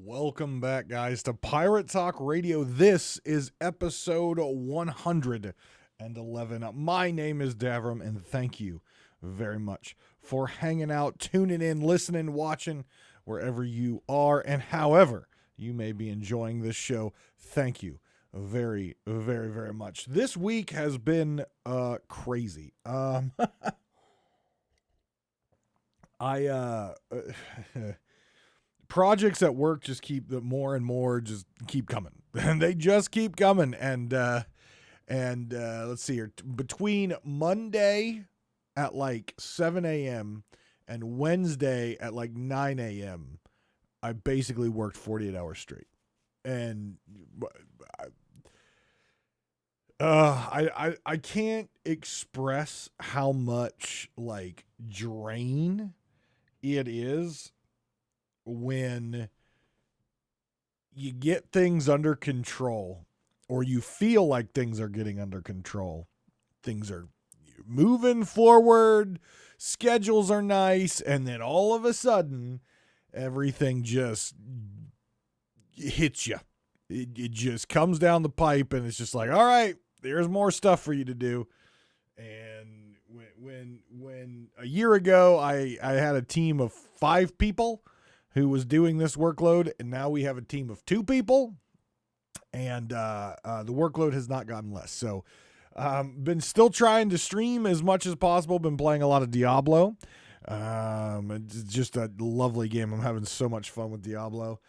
Welcome back, guys, to Pirate Talk Radio. This is episode 111. My name is Davram, and thank you very much for hanging out, tuning in, listening, watching, wherever you are, and however you may be enjoying this show. Thank you very, very, very much. This week has been crazy. I projects at work just keep the more and more just keep coming and they just keep coming and let's see here, between Monday at like 7 a.m. and Wednesday at like 9 a.m. I basically worked 48 hours straight, and I can't express how much like drain it is when you get things under control, or you feel like things are getting under control. Things are moving forward, schedules are nice, and then all of a sudden everything just hits you. It just comes down the pipe, and it's just like, all right, there's more stuff for you to do. And when a year ago I had a team of 5 people who was doing this workload, and now we have a team of 2 people, and the workload has not gotten less. So been still trying to stream as much as possible. Been playing a lot of Diablo. It's just a lovely game. I'm having so much fun with Diablo.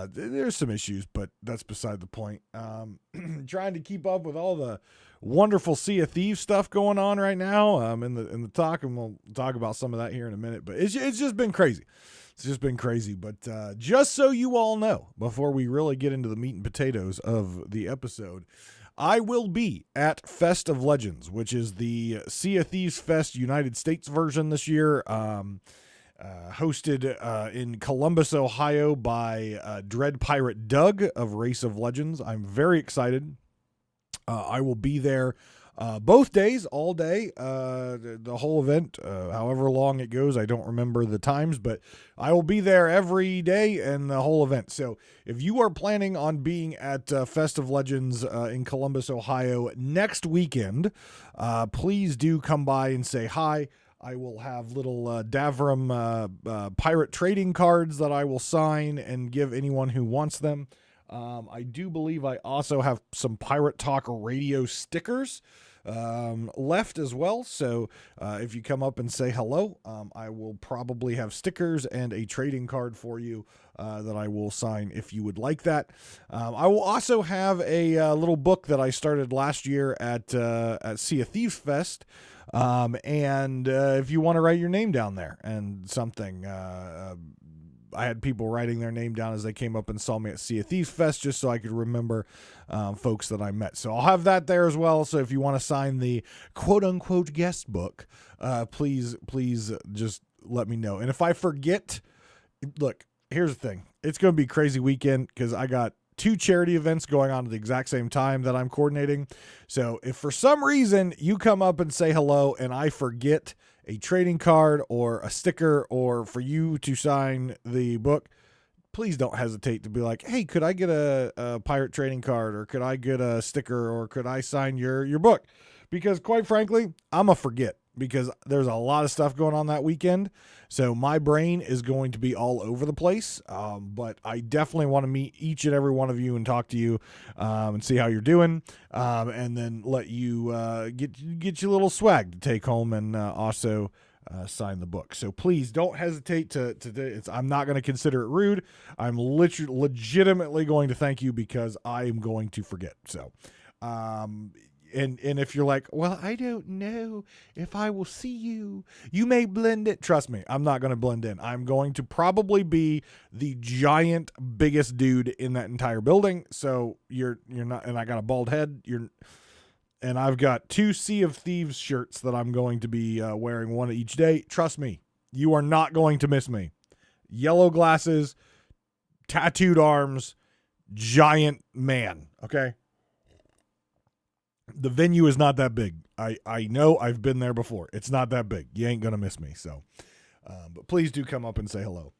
There's some issues, but that's beside the point. Trying to keep up with all the wonderful Sea of Thieves stuff going on right now in the talk, and we'll talk about some of that here in a minute. But it's just been crazy. It's just been crazy. But just so you all know, before we really get into the meat and potatoes of the episode, I will be at Fest of Legends, which is the Sea of Thieves Fest United States version this year, hosted in Columbus, Ohio by Dread Pirate Doug of Race of Legends. I'm very excited. I will be there both days, all day, the whole event, however long it goes. I don't remember the times, but I will be there every day and the whole event. So if you are planning on being at Fest of Legends in Columbus, Ohio next weekend, please do come by and say hi. I will have little Davram pirate trading cards that I will sign and give anyone who wants them. I do believe I also have some Pirate Talk radio stickers left as well. So if you come up and say hello, I will probably have stickers and a trading card for you that I will sign if you would like that. I will also have a little book that I started last year at Sea of Thieves Fest. And if you want to write your name down there and something, I had people writing their name down as they came up and saw me at Sea of Thieves Fest, just so I could remember folks that I met. So I'll have that there as well. So if you want to sign the quote-unquote guest book, please just let me know. And if I forget, look, here's the thing. It's going to be a crazy weekend because I got 2 charity events going on at the exact same time that I'm coordinating. So if for some reason you come up and say hello and I forget a trading card or a sticker or for you to sign the book, please don't hesitate to be like, hey, could I get a pirate trading card, or could I get a sticker, or could I sign your book? Because quite frankly, I'm a forget, because there's a lot of stuff going on that weekend. So my brain is going to be all over the place. But I definitely want to meet each and every one of you and talk to you and see how you're doing. And then let you get your little swag to take home and also sign the book. So please don't hesitate to I'm not going to consider it rude. I'm legitimately going to thank you, because I am going to forget. So, and if you're like, well, I don't know if I will see you, you may blend it. Trust me, I'm not going to blend in. I'm going to probably be the giant biggest dude in that entire building. So you're not, and I got a bald head. And I've got 2 Sea of Thieves shirts that I'm going to be wearing one each day. Trust me, you are not going to miss me. Yellow glasses, tattooed arms, giant man. Okay. The venue is not that big. I know, I've been there before. It's not that big. You ain't going to miss me. So, but please do come up and say hello.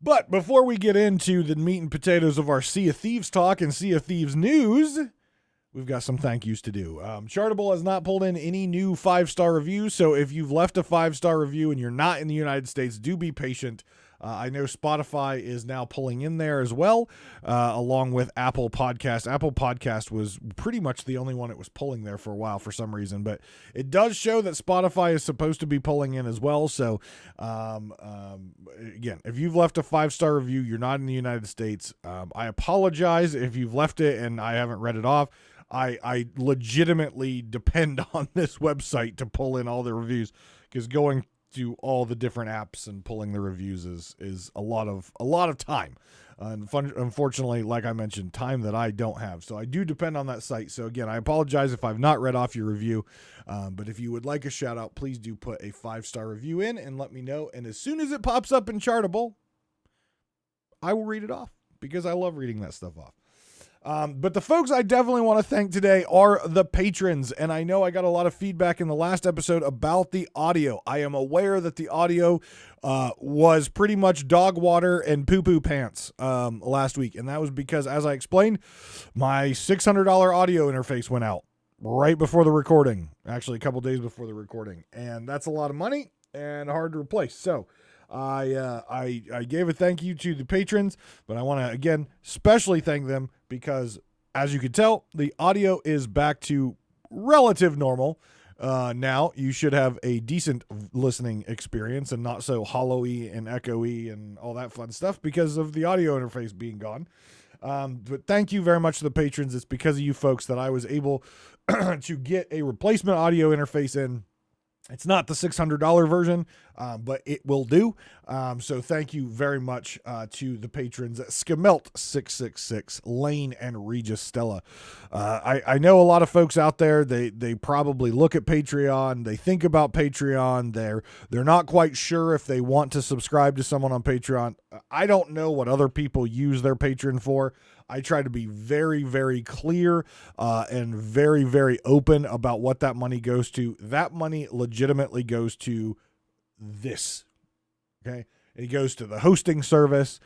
But before we get into the meat and potatoes of our Sea of Thieves talk and Sea of Thieves news, we've got some thank yous to do. Chartable has not pulled in any new 5-star reviews, so if you've left a 5-star review and you're not in the United States, do be patient. I know Spotify is now pulling in there as well, along with Apple Podcast. Apple Podcast was pretty much the only one it was pulling there for a while for some reason, but it does show that Spotify is supposed to be pulling in as well. So, again, if you've left a 5-star review, you're not in the United States. I apologize if you've left it and I haven't read it off. I legitimately depend on this website to pull in all the reviews, because going to all the different apps and pulling the reviews is a lot of time. Unfortunately, like I mentioned, time that I don't have. So I do depend on that site. So again, I apologize if I've not read off your review. But if you would like a shout out, please do put a 5-star review in and let me know. And as soon as it pops up in Chartable, I will read it off, because I love reading that stuff off. But the folks I definitely want to thank today are the patrons. And I know I got a lot of feedback in the last episode about the audio. I am aware that the audio was pretty much dog water and poo-poo pants last week. And that was because, as I explained, my $600 audio interface went out right before the recording. Actually, a couple days before the recording. And that's a lot of money and hard to replace. So I gave a thank you to the patrons, but I want to, again, especially thank them because, as you can tell, the audio is back to relative normal. Now you should have a decent listening experience and not so hollowy and echoey and all that fun stuff because of the audio interface being gone. But thank you very much to the patrons. It's because of you folks that I was able to get a replacement audio interface in. It's not the $600 version, but it will do. So thank you very much to the patrons at Skemelt666, Lane, and Regis Stella. I know a lot of folks out there, they probably look at Patreon, they think about Patreon, they're not quite sure if they want to subscribe to someone on Patreon. I don't know what other people use their Patreon for. I try to be very, very clear and very, very open about what that money goes to. That money legitimately goes to this, okay? It goes to the hosting service.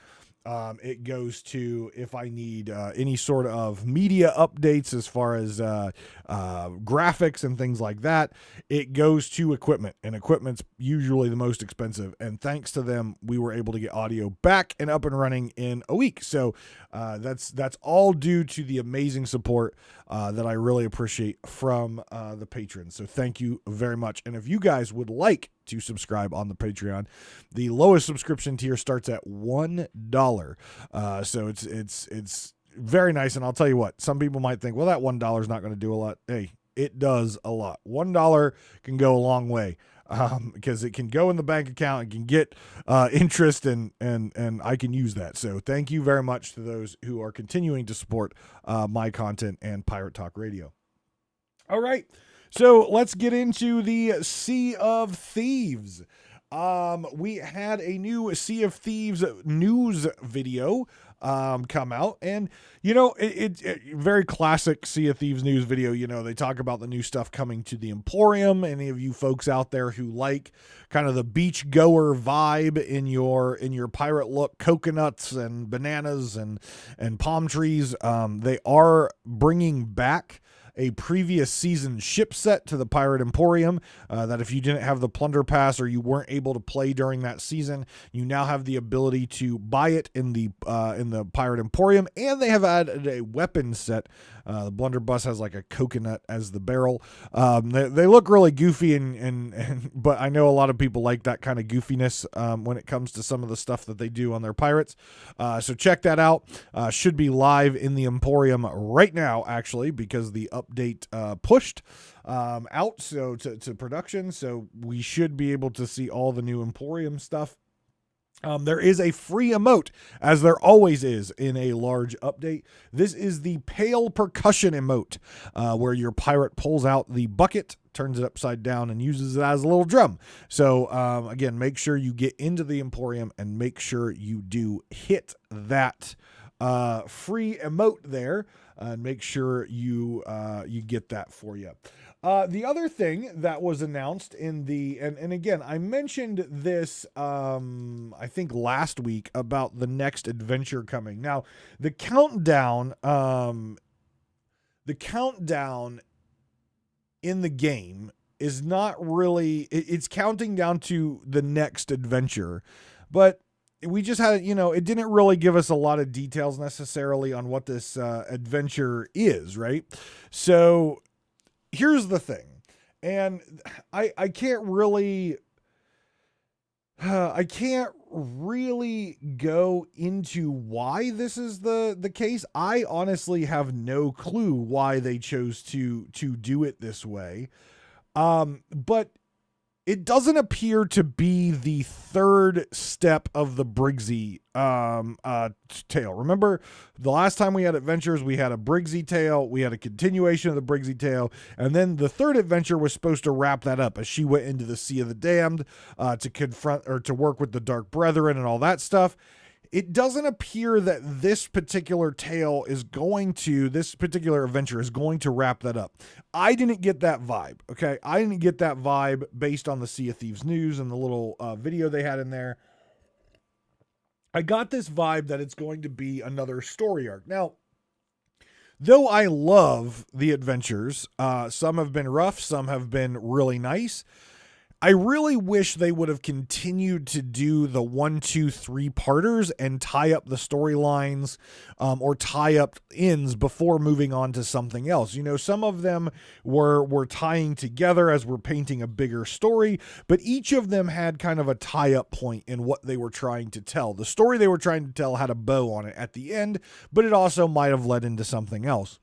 It goes to if I need any sort of media updates as far as graphics and things like that. It goes to equipment, and equipment's usually the most expensive. And thanks to them, we were able to get audio back and up and running in a week. So that's all due to the amazing support that I really appreciate from the patrons. So thank you very much. And if you guys would like to subscribe on the Patreon, the lowest subscription tier starts at $1. So it's very nice. And I'll tell you what, some people might think, well, that $1 is not going to do a lot. Hey, it does a lot. $1 can go a long way. Because it can go in the bank account and can get interest and I can use that. So thank you very much to those who are continuing to support my content and Pirate Talk Radio. All right. So let's get into the Sea of Thieves. We had a new Sea of Thieves news video come out, and it very classic Sea of Thieves news video. They talk about the new stuff coming to the Emporium. Any of you folks out there who like kind of the beach goer vibe in your pirate look, coconuts and bananas and palm trees, they are bringing back a previous season ship set to the Pirate Emporium, that if you didn't have the Plunder Pass or you weren't able to play during that season, you now have the ability to buy it in the Pirate Emporium, and they have added a weapon set. The blunderbuss has like a coconut as the barrel. They look really goofy, but I know a lot of people like that kind of goofiness when it comes to some of the stuff that they do on their pirates. So check that out. Should be live in the Emporium right now, actually, because the update pushed out to production. So we should be able to see all the new Emporium stuff. There is a free emote, as there always is in a large update. This is the Pale Percussion emote, where your pirate pulls out the bucket, turns it upside down, and uses it as a little drum. So, again, make sure you get into the Emporium and make sure you do hit that free emote there. Make sure you get that for you. The other thing that was announced in the and again, I mentioned this I think last week about the next adventure coming. Now, the countdown in the game is not really it's counting down to the next adventure, but we just had, it didn't really give us a lot of details necessarily on what this adventure is, right? So here's the thing, and I can't really go into why this is the case. I honestly have no clue why they chose to do it this way. But it doesn't appear to be the third step of the Briggsy tale. Remember, the last time we had adventures, we had a Briggsy tale, we had a continuation of the Briggsy tale, and then the third adventure was supposed to wrap that up as she went into the Sea of the Damned to confront or to work with the Dark Brethren and all that stuff. It doesn't appear that this particular adventure is going to wrap that up. I didn't get that vibe, okay? I didn't get that vibe based on the Sea of Thieves news and the little video they had in there. I got this vibe that it's going to be another story arc. Now, though I love the adventures, some have been rough, some have been really nice. I really wish they would have continued to do the 1, 2, 3 parters and tie up the storylines or tie up ends before moving on to something else. Some of them were tying together as we're painting a bigger story, but each of them had kind of a tie-up point in what they were trying to tell. The story they were trying to tell had a bow on it at the end, but it also might have led into something else.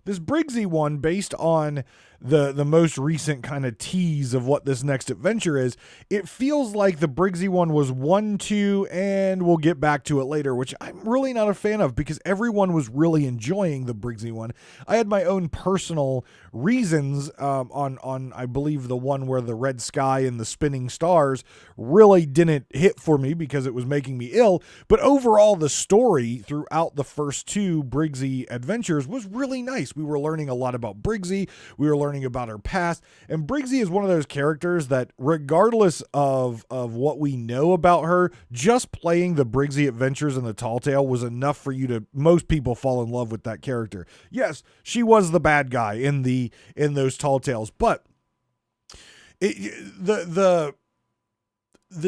This Briggsy one, based on the most recent kind of tease of what this next adventure is, it feels like the Briggsy one was 1, 2, and we'll get back to it later, which I'm really not a fan of because everyone was really enjoying the Briggsy one. I had my own personal reasons on I believe the one where the red sky and the spinning stars really didn't hit for me because it was making me ill, but overall the story throughout the first 2 Briggsy adventures was really nice. We were learning a lot about Briggsy, we were learning about her past, and Briggsy is one of those characters that regardless of what we know about her, just playing the Briggsy adventures in the Tall Tale was enough for most people fall in love with that character. Yes, she was the bad guy in those Tall Tales, but the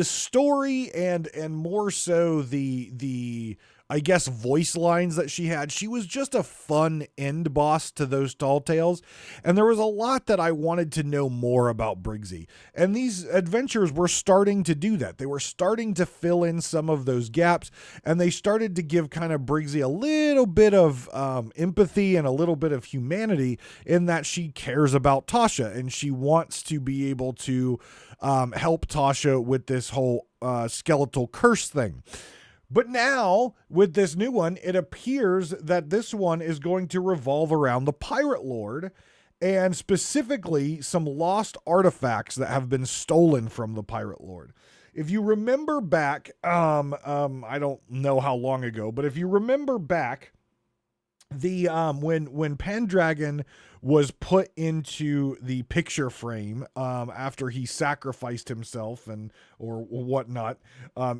story and more so the I guess voice lines that she had, she was just a fun end boss to those Tall Tales, and there was a lot that I wanted to know more about Briggsy, and these adventures were starting to do that. They were starting to fill in some of those gaps, and they started to give kind of Briggsy a little bit of empathy and a little bit of humanity in that she cares about Tasha, and she wants to be able to help Tasha with this whole skeletal curse thing. But now, with this new one, it appears that this one is going to revolve around the Pirate Lord and specifically some lost artifacts that have been stolen from the Pirate Lord. If you remember back, I don't know how long ago, but if you remember back, the when Pendragon was put into the picture frame after he sacrificed himself or whatnot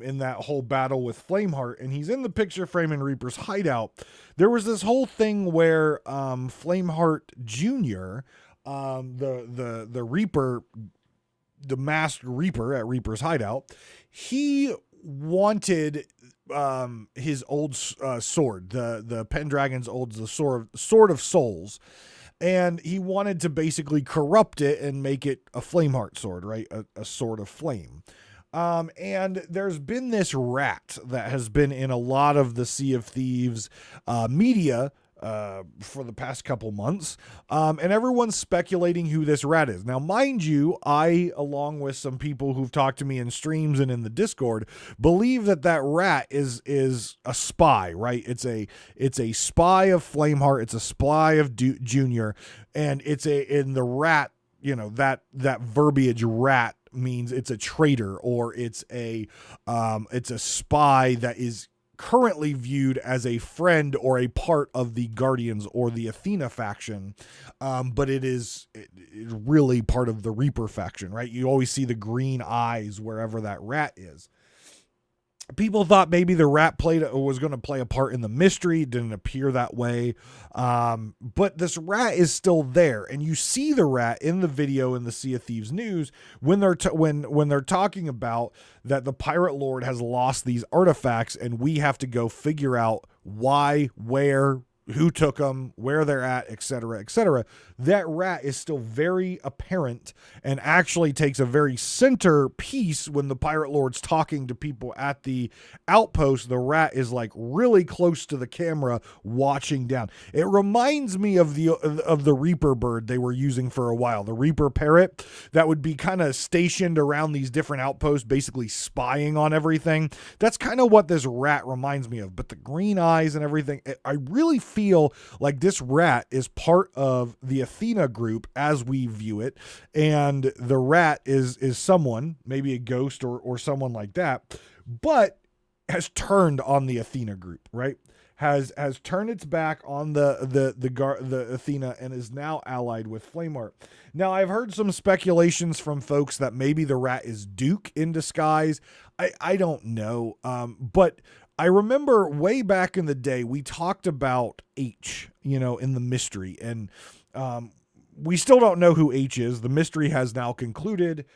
in that whole battle with Flameheart, and he's in the picture frame in Reaper's hideout, there was this whole thing where Flameheart Jr., the Reaper, the masked Reaper at Reaper's hideout, he wanted his old sword, the Pendragon's the sword of souls, and he wanted to basically corrupt it and make it a Flameheart sword, right? A sword of flame. And there's been this rat that has been in a lot of the Sea of Thieves media for the past couple months, and everyone's speculating who this rat is. Now, mind you, I, along with some people who've talked to me in streams and in the Discord, believe that rat is a spy, right? It's a spy of Flameheart. It's a spy of Junior, and in the rat, that verbiage rat means it's a traitor, or it's a spy that is currently viewed as a friend or a part of the Guardians or the Athena faction, but it is really part of the Reaper faction, right? You always see the green eyes wherever that rat is. People thought maybe the rat was going to play a part in the mystery. It didn't appear that way. But this rat is still there. And you see the rat in the video in the Sea of Thieves news when they're when they're talking about that the pirate lord has lost these artifacts and we have to go figure out why, where, who took them, where they're at, etc., etc. That rat is still very apparent and actually takes a very center piece when the pirate lord's talking to people at the outpost. The rat is like really close to the camera watching down. It reminds me of the Reaper bird they were using for a while, the Reaper parrot that would be kind of stationed around these different outposts, basically spying on everything. That's kind of what this rat reminds me of. But the green eyes and everything, I really feel like this rat is part of the Athena group as we view it, and the rat is someone, maybe a ghost or someone like that, but has turned on the Athena group, right? Has turned its back on the Athena and is now allied with Flameheart. Now, I've heard some speculations from folks that maybe the rat is Duke in disguise. I don't know, but I remember way back in the day, we talked about H, in the mystery, and we still don't know who H is. The mystery has now concluded.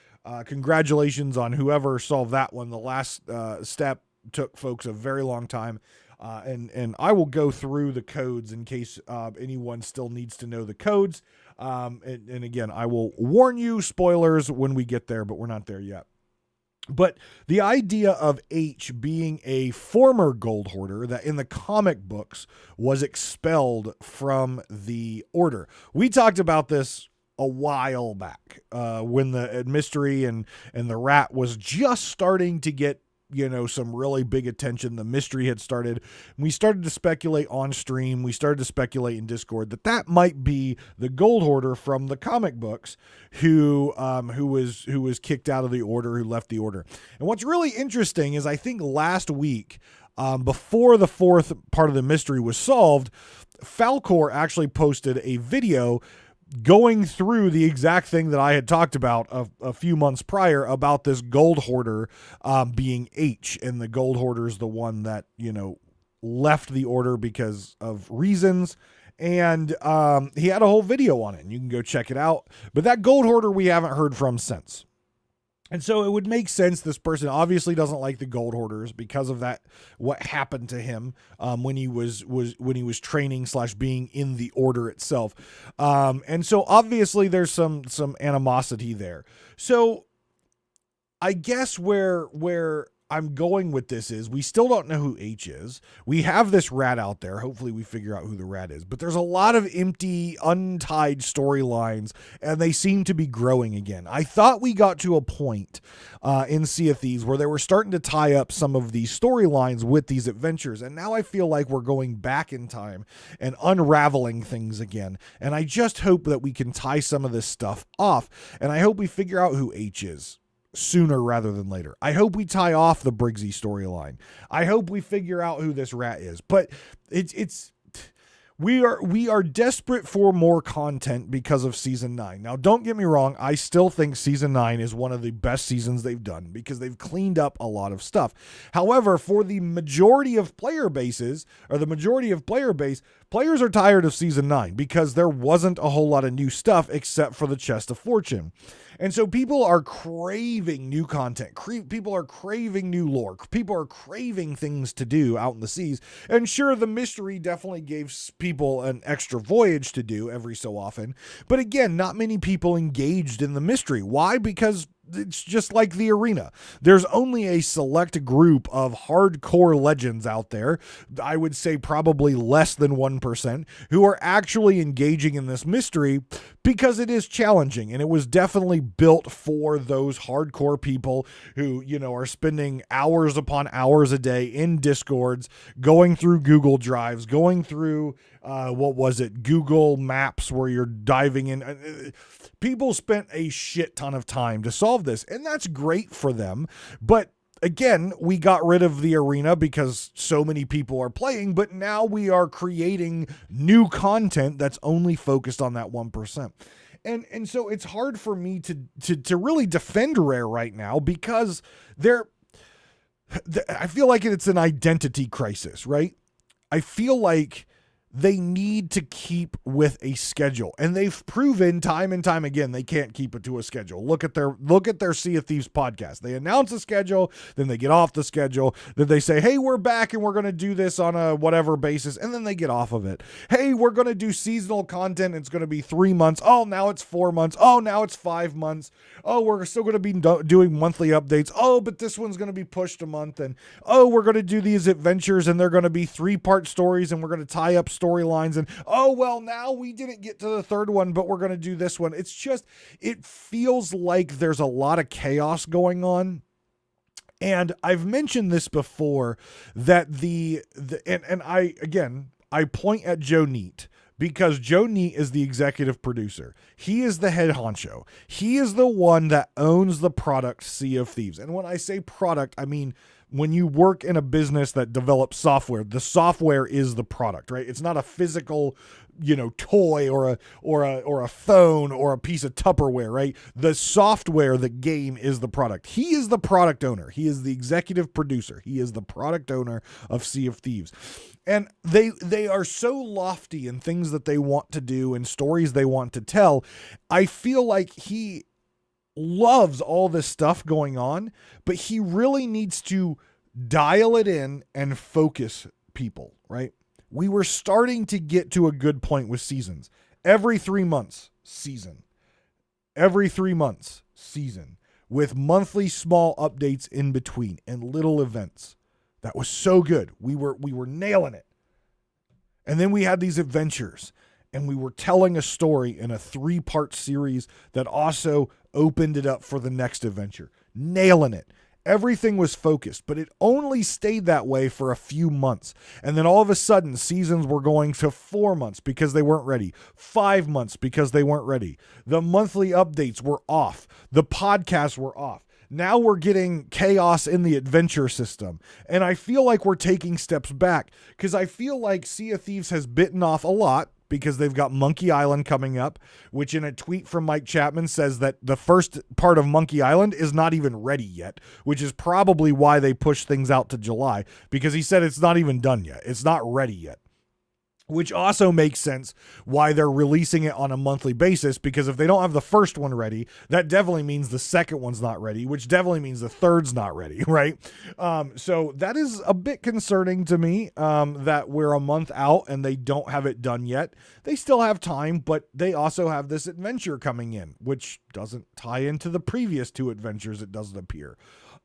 Congratulations on whoever solved that one. The last step took folks a very long time. And I will go through the codes in case anyone still needs to know the codes. And again, I will warn you, spoilers when we get there, but we're not there yet. But the idea of H being a former gold hoarder that in the comic books was expelled from the order. We talked about this a while back when the mystery and the rat was just starting to get some really big attention. The mystery had started. We started to speculate on stream. We started to speculate in Discord that might be the gold hoarder from the comic books who was kicked out of the order, who left the order. And what's really interesting is I think last week, before the fourth part of the mystery was solved, Falcor actually posted a video going through the exact thing that I had talked about a few months prior about this gold hoarder being H, and the gold hoarder is the one that, left the order because of reasons. And he had a whole video on it, and you can go check it out. But that gold hoarder we haven't heard from since. And so it would make sense. This person obviously doesn't like the gold hoarders because of that, what happened to him when he was training / being in the order itself. And so obviously there's some animosity there. So I guess where I'm going with this is we still don't know who H is. We have this rat out there. Hopefully we figure out who the rat is. But there's a lot of empty, untied storylines, and they seem to be growing again. I thought we got to a point in Sea of Thieves where they were starting to tie up some of these storylines with these adventures. And now I feel like we're going back in time and unraveling things again. And I just hope that we can tie some of this stuff off. And I hope we figure out who H is sooner rather than later. I hope we tie off the Briggsy storyline. I hope we figure out who this rat is. But we are desperate for more content because of season 9. Now, don't get me wrong, I still think season 9 is one of the best seasons they've done because they've cleaned up a lot of stuff. However, for the majority of player bases, or the majority of player base, players are tired of season 9 because there wasn't a whole lot of new stuff except for the Chest of Fortune. And so people are craving new content. People are craving new lore. People are craving things to do out in the seas. And sure, the mystery definitely gave people an extra voyage to do every so often. But again, not many people engaged in the mystery. Why? Because it's just like the arena. There's only a select group of hardcore legends out there, I would say probably less than 1%, who are actually engaging in this mystery because it is challenging, and it was definitely built for those hardcore people who, are spending hours upon hours a day in Discords, going through Google Drives, going through Google Maps, where you're diving in. People spent a shit ton of time to solve this, and that's great for them. But again, we got rid of the arena because so many people are playing, but now we are creating new content that's only focused on that 1%. And so it's hard for me to really defend Rare right now because I feel like it's an identity crisis, right? I feel like they need to keep with a schedule, and they've proven time and time again they can't keep it to a schedule. Look at their Sea of Thieves podcast. They announce a schedule, then they get off the schedule, then they say, hey, we're back and we're going to do this on a whatever basis, and then they get off of it. Hey, we're going to do seasonal content. It's going to be 3 months. Oh, now it's 4 months. Oh, now it's 5 months. Oh, we're still going to be doing monthly updates. Oh, but this one's going to be pushed a month. And oh, we're going to do these adventures and they're going to be 3-part stories and we're going to tie up storylines. And oh, well, now we didn't get to the third one, but we're going to do this one. It's just, it feels like there's a lot of chaos going on. And I've mentioned this before that I point at Joe Neate, because Joe Neate is the executive producer. He is the head honcho. He is the one that owns the product Sea of Thieves. And when I say product, I mean when you work in a business that develops software, the software is the product, right? It's not a physical, toy or a phone or a piece of Tupperware, right? The software, the game is the product. He is the product owner. He is the executive producer. He is the product owner of Sea of Thieves. And they are so lofty in things that they want to do and stories they want to tell. I feel like he loves all this stuff going on, but he really needs to dial it in and focus people, right? We were starting to get to a good point with seasons. Every 3 months, season. Every 3 months, season. With monthly small updates in between and little events. That was so good. We were nailing it. And then we had these adventures, and we were telling a story in a 3-part series that also opened it up for the next adventure. Nailing it. Everything was focused, but it only stayed that way for a few months. And then all of a sudden, seasons were going to 4 months because they weren't ready. 5 months because they weren't ready. The monthly updates were off. The podcasts were off. Now we're getting chaos in the adventure system. And I feel like we're taking steps back because I feel like Sea of Thieves has bitten off a lot because they've got Monkey Island coming up, which in a tweet from Mike Chapman says that the first part of Monkey Island is not even ready yet, which is probably why they pushed things out to July, because he said it's not even done yet. It's not ready yet. Which also makes sense why they're releasing it on a monthly basis, because if they don't have the first one ready, that definitely means the second one's not ready, which definitely means the third's not ready, right? So that is a bit concerning to me, that we're a month out and they don't have it done yet. They still have time, but they also have this adventure coming in, which doesn't tie into the previous 2 adventures, it doesn't appear.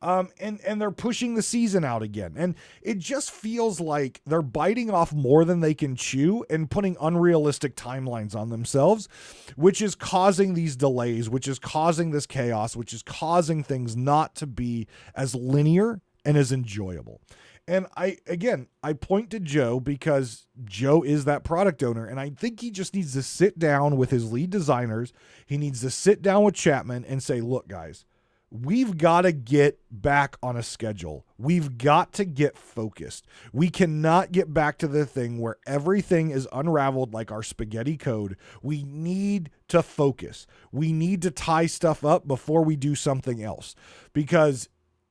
And they're pushing the season out again. And it just feels like they're biting off more than they can chew and putting unrealistic timelines on themselves, which is causing these delays, which is causing this chaos, which is causing things not to be as linear and as enjoyable. And I point to Joe because Joe is that product owner. And I think he just needs to sit down with his lead designers. He needs to sit down with Chapman and say, look, guys, we've got to get back on a schedule. We've got to get focused. We cannot get back to the thing where everything is unraveled like our spaghetti code. We need to focus. We need to tie stuff up before we do something else, because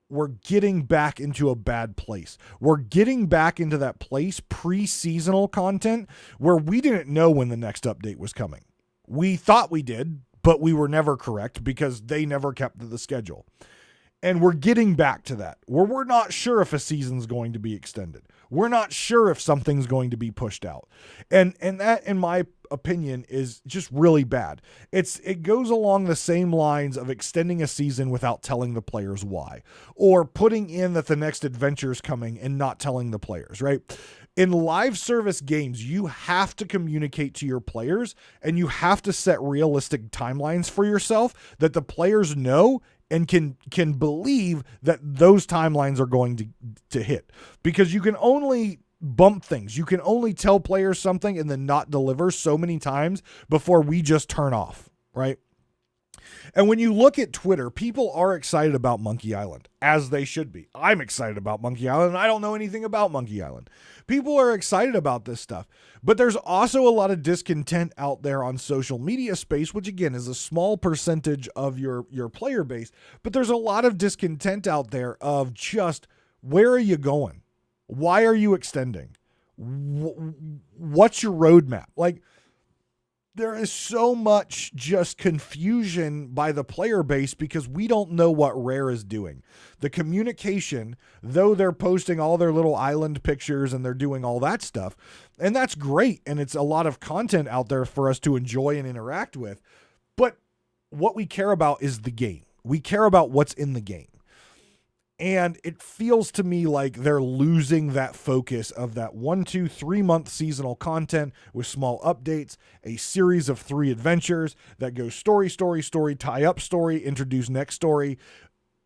we're getting back into a bad place. We're getting back into that place pre-seasonal content where we didn't know when the next update was coming. We thought we did, but we were never correct because they never kept to the schedule. And we're getting back to that, where we're not sure if a season's going to be extended. We're not sure if something's going to be pushed out. And that, in my opinion, is just really bad. It goes along the same lines of extending a season without telling the players why, or putting in that the next adventure is coming and not telling the players, right? In live service games, you have to communicate to your players and you have to set realistic timelines for yourself that the players know and can believe that those timelines are going to hit. Because you can only bump things. You can only tell players something and then not deliver so many times before we just turn off, right? And when you look at Twitter, people are excited about Monkey Island, as they should be. I'm excited about Monkey Island, and I don't know anything about Monkey Island. People are excited about this stuff. But there's also a lot of discontent out there on social media space, which again is a small percentage of your player base. But there's a lot of discontent out there of just, where are you going? Why are you extending? What's your roadmap? Like, there is so much just confusion by the player base because we don't know what Rare is doing. The communication, though they're posting all their little island pictures and they're doing all that stuff, and that's great, and it's a lot of content out there for us to enjoy and interact with, but what we care about is the game. We care about what's in the game. And it feels to me like they're losing that focus of that 1, 2, 3 month seasonal content with small updates, a series of 3 adventures that go story, tie up story, introduce next story.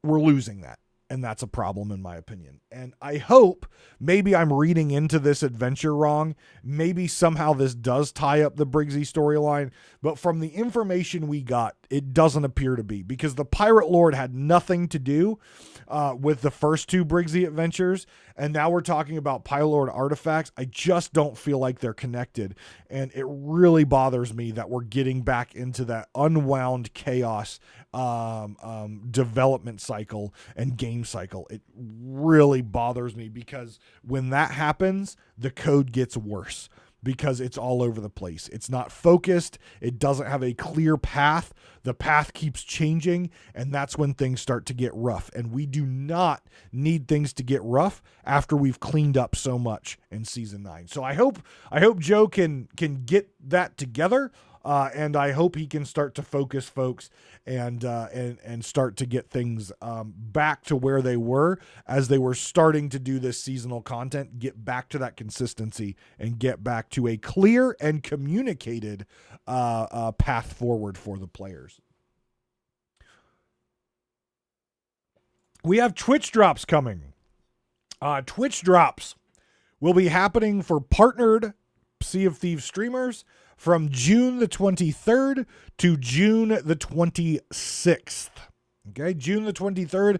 We're losing that. And that's a problem in my opinion. And I hope, maybe I'm reading into this adventure wrong. Maybe somehow this does tie up the Briggsy storyline. But from the information we got, it doesn't appear to be. Because the Pirate Lord had nothing to do with the first 2 Briggsy adventures. And now we're talking about Pirate Lord artifacts. I just don't feel like they're connected. And it really bothers me that we're getting back into that unwound chaos development cycle and game cycle. It really bothers me because when that happens, the code gets worse because it's all over the place. It's not focused. It doesn't have a clear path. The path keeps changing, and that's when things start to get rough. And we do not need things to get rough after we've cleaned up so much in season 9. So I hope Joe can get that together. And I hope he can start to focus folks and start to get things back to where they were as they were starting to do this seasonal content, get back to that consistency and get back to a clear and communicated path forward for the players. We have Twitch drops coming. Twitch drops will be happening for partnered Sea of Thieves streamers from June the 23rd to June the 26th. Okay, June the 23rd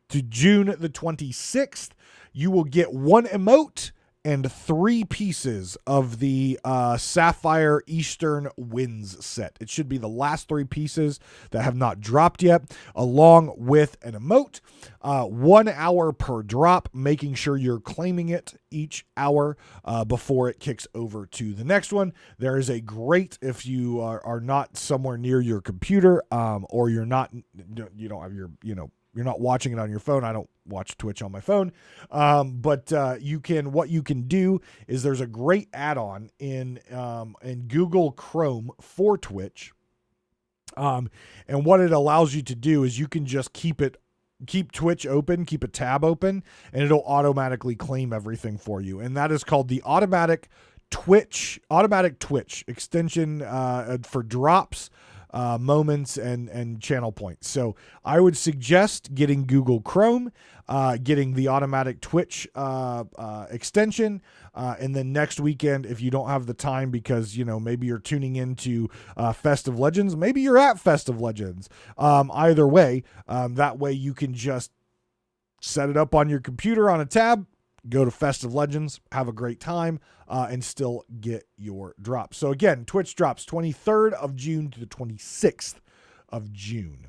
to June the 26th. You will get 1 emote and 3 pieces of the Sapphire Eastern Winds set. It should be the last 3 pieces that have not dropped yet, along with an emote. 1 hour per drop, making sure you're claiming it each hour before it kicks over to the next one. There is a great, if you are not somewhere near your computer, or you don't have your, you're not watching it on your phone. I don't watch Twitch on my phone. But what you can do is there's a great add-on in Google Chrome for Twitch. And what it allows you to do is you can just keep Twitch open, keep a tab open, and it'll automatically claim everything for you. And that is called the automatic Twitch extension for drops, moments, and channel points. So I would suggest getting Google Chrome, getting the automatic Twitch extension, and then next weekend, if you don't have the time because, maybe you're tuning into Festive Legends, maybe you're at Festive Legends. Either way, that way you can just set it up on your computer on a tab, go to Festive Legends, have a great time, and still get your drops. So again, Twitch drops 23rd of June to the 26th of June.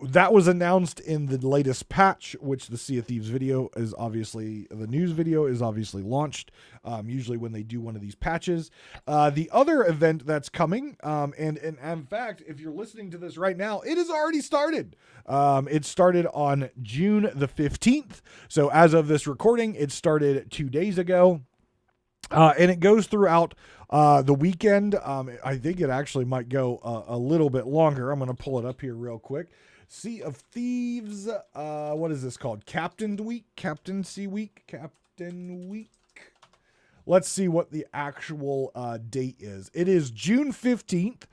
That was announced in the latest patch, which the Sea of Thieves video is obviously, the news video is obviously launched, usually when they do one of these patches. The other event that's coming, and in fact, if you're listening to this right now, it has already started. It started on June the 15th. So as of this recording, it started 2 days ago. And it goes throughout the weekend. I think it actually might go a little bit longer. I'm going to pull it up here real quick. Sea of Thieves. What is this called? Captaincy Week. Captain Week. Let's see what the actual date is. It is June 15th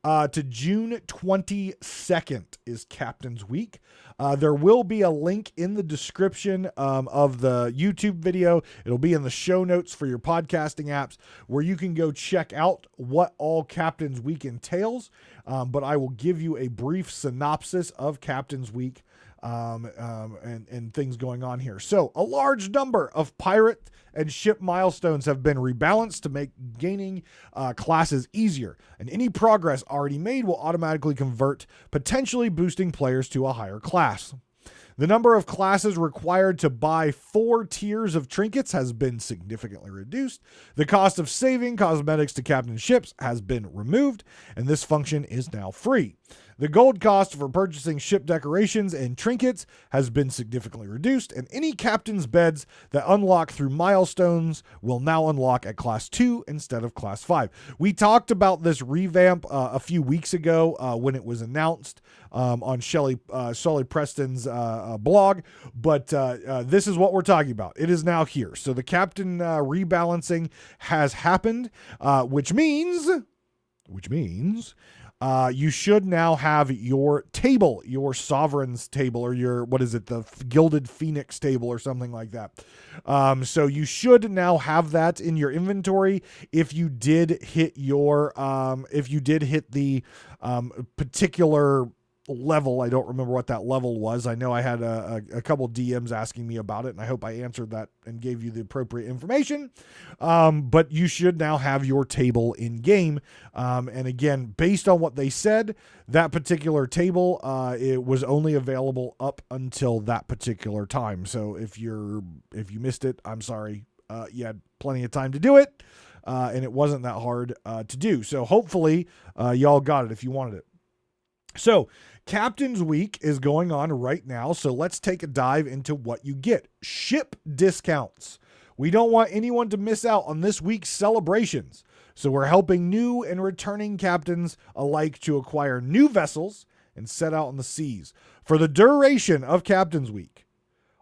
to June 22nd is Captain's Week. There will be a link in the description of the YouTube video. It'll be in the show notes for your podcasting apps where you can go check out what all Captain's Week entails. But I will give you a brief synopsis of Captain's Week and things going on here. So a large number of pirate and ship milestones have been rebalanced to make gaining classes easier, and any progress already made will automatically convert, potentially boosting players to a higher class. The number of classes required to buy 4 tiers of trinkets has been significantly reduced. The cost of saving cosmetics to captain ships has been removed, and this function is now free. The gold cost for purchasing ship decorations and trinkets has been significantly reduced, and any captain's beds that unlock through milestones will now unlock at Class 2 instead of Class 5. We talked about this revamp a few weeks ago when it was announced on Sully Preston's blog, but this is what we're talking about. It is now here. So the captain rebalancing has happened, which means you should now have your table, your Sovereign's table, or your, the Gilded Phoenix table or something like that. So you should now have that in your inventory if you did hit the particular level. I don't remember what that level was. I know I had a couple DMs asking me about it, and I hope I answered that and gave you the appropriate information. But you should now have your table in game. And again, based on what they said, that particular table, it was only available up until that particular time. So if you missed it, I'm sorry. You had plenty of time to do it. And it wasn't that hard to do. So hopefully y'all got it if you wanted it. So Captain's Week is going on right now, so let's take a dive into what you get. Ship discounts. We don't want anyone to miss out on this week's celebrations, so we're helping new and returning captains alike to acquire new vessels and set out on the seas. For the duration of Captain's Week,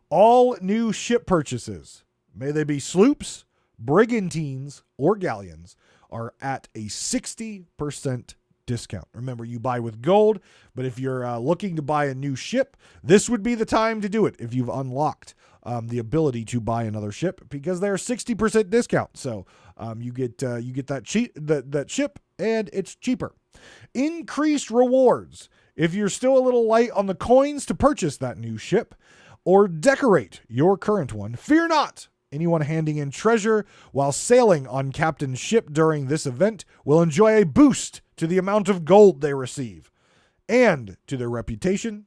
all new ship purchases, may they be sloops, brigantines, or galleons, are at a 60% discount. Remember, you buy with gold, but if you're looking to buy a new ship, this would be the time to do it if you've unlocked the ability to buy another ship, because they're 60% discount. So you get that ship, and it's cheaper. Increased rewards. If you're still a little light on the coins to purchase that new ship or decorate your current one, fear not. Anyone handing in treasure while sailing on captain's ship during this event will enjoy a boost to the amount of gold they receive and to their reputation,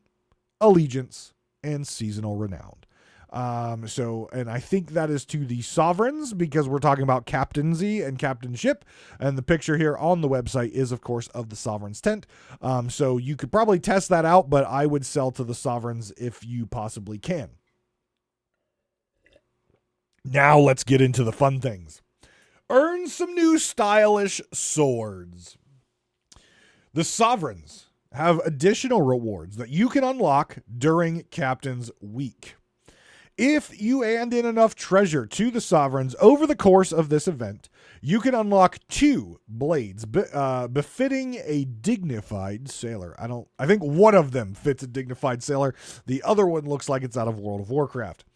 allegiance, and seasonal renown. And I think that is to the sovereigns, because we're talking about captaincy and captainship. And the picture here on the website is, of course, of the sovereign's tent. So you could probably test that out, but I would sell to the sovereigns if you possibly can. Now let's get into the fun things. Earn some new stylish swords. The sovereigns have additional rewards that you can unlock during Captain's Week. If you hand in enough treasure to the sovereigns over the course of this event, you can unlock 2 blades befitting a dignified sailor. I think one of them fits a dignified sailor. The other one looks like it's out of World of Warcraft.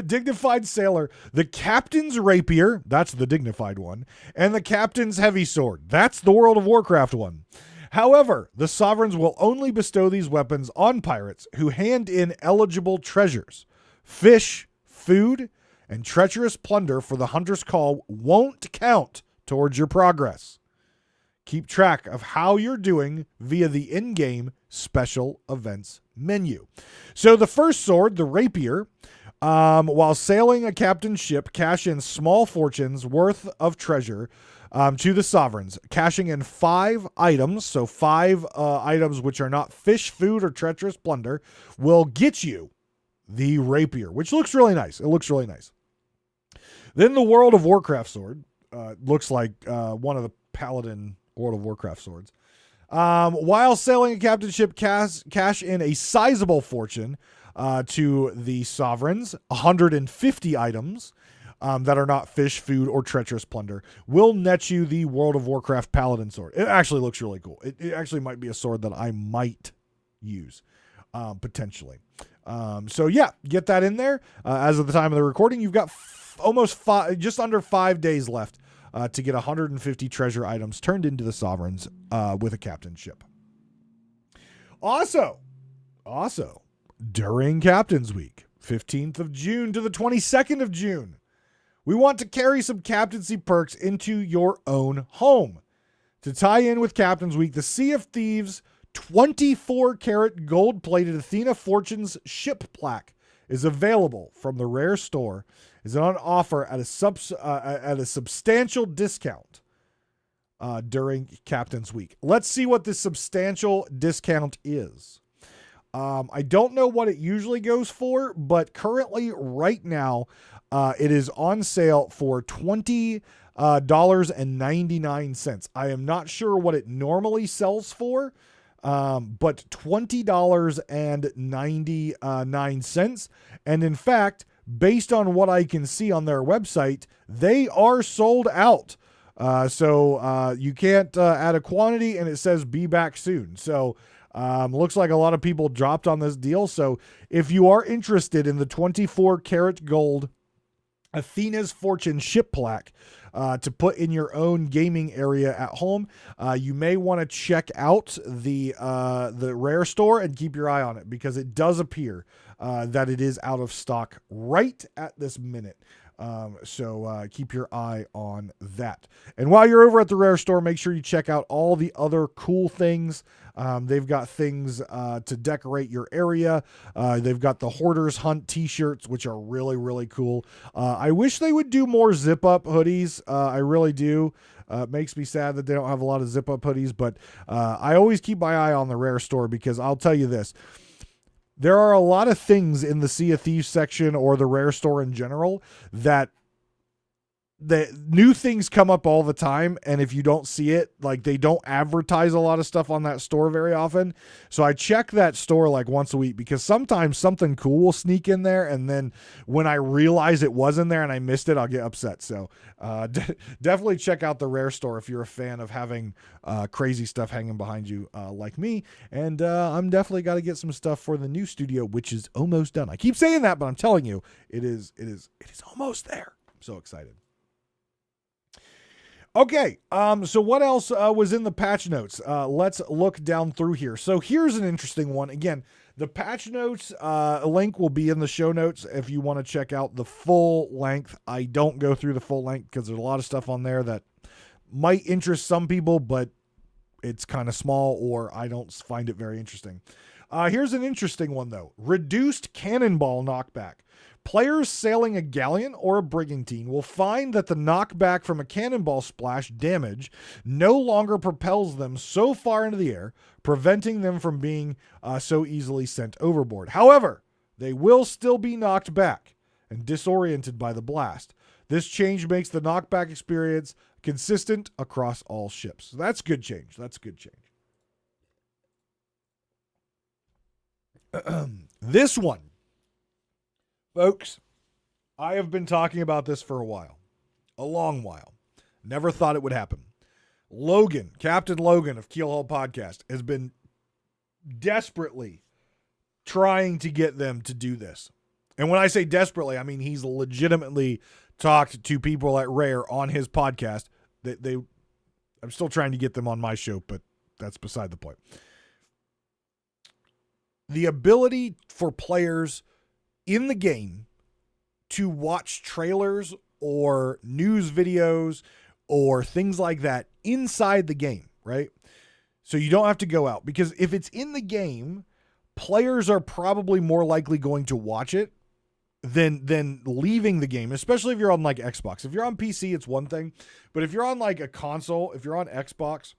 Dignified sailor, the captain's rapier, that's the dignified one, and the captain's heavy sword, that's the World of Warcraft one. However, the sovereigns will only bestow these weapons on pirates who hand in eligible treasures. Fish, food, and treacherous plunder for the Hunter's Call won't count towards your progress. Keep track of how you're doing via the in-game special events menu. So the first sword, the rapier, while sailing a captain's ship, cash in small fortunes worth of treasure to the sovereigns, cashing in 5 items. So 5 items which are not fish, food, or treacherous plunder will get you the rapier, which looks really nice. It looks really nice. Then the World of Warcraft sword looks like one of the Paladin World of Warcraft swords. While sailing a captain's ship, cash in a sizable fortune to the sovereigns, 150 items. that are not fish, food, or treacherous plunder will net you the World of Warcraft Paladin sword. It actually looks really cool. It actually might be a sword that I might use potentially. So yeah, get that in there. As of the time of the recording, you've got just under 5 days left to get 150 treasure items turned into the Sovereigns with a captain ship. Also, during Captain's Week, 15th of June to the 22nd of June, we want to carry some captaincy perks into your own home. To tie in with Captain's Week, the Sea of Thieves 24-karat gold-plated Athena Fortunes ship plaque is available from the Rare Store. Is on offer at a substantial discount during Captain's Week. Let's see what this substantial discount is. I don't know what it usually goes for, but currently, right now, it is on sale for $20.99. I am not sure what it normally sells for, but $20.99. And in fact, based on what I can see on their website, they are sold out. So you can't add a quantity, and it says be back soon. So looks like a lot of people dropped on this deal. So if you are interested in the 24-karat gold Athena's Fortune ship plaque to put in your own gaming area at home, you may want to check out the Rare Store and keep your eye on it, because it does appear that it is out of stock right at this minute. So keep your eye on that. And while you're over at the Rare Store, make sure you check out all the other cool things. They've got things to decorate your area. They've got the Hoarders Hunt t-shirts, which are really, really cool. I wish they would do more zip-up hoodies. I really do. It makes me sad that they don't have a lot of zip-up hoodies, but I always keep my eye on the Rare Store, because I'll tell you this. There are a lot of things in the Sea of Thieves section or the Rare Store in general that the new things come up all the time, and if you don't see it, like, they don't advertise a lot of stuff on that store very often. So I check that store like once a week, because sometimes something cool will sneak in there, and then when I realize it was in there and I missed it, I'll get upset. So definitely check out the Rare Store if you're a fan of having crazy stuff hanging behind you like me. And I'm definitely got to get some stuff for the new studio, which is almost done. I keep saying that, but I'm telling you, it is almost there. I'm so excited. Okay, so what else was in the patch notes? Let's look down through here. So here's an interesting one. Again, the patch notes link will be in the show notes if you want to check out the full length. I don't go through the full length because there's a lot of stuff on there that might interest some people, but it's kind of small, or I don't find it very interesting. Here's an interesting one, though. Reduced cannonball knockback. Players sailing a galleon or a brigantine will find that the knockback from a cannonball splash damage no longer propels them so far into the air, preventing them from being so easily sent overboard. However, they will still be knocked back and disoriented by the blast. This change makes the knockback experience consistent across all ships. So that's good change. That's good change. This one. Folks, I have been talking about this for a while, a long while. Never thought it would happen. Logan, Captain Logan of Keelhaul Podcast, has been desperately trying to get them to do this. And when I say desperately, I mean he's legitimately talked to people at Rare on his podcast. I'm still trying to get them on my show, but that's beside the point. The ability for players in the game to watch trailers or news videos or things like that inside the game, right? So you don't have to go out, because if it's in the game, players are probably more likely going to watch it than leaving the game, especially if you're on like Xbox. If you're on PC, it's one thing, but if you're on like a console, if you're on Xbox,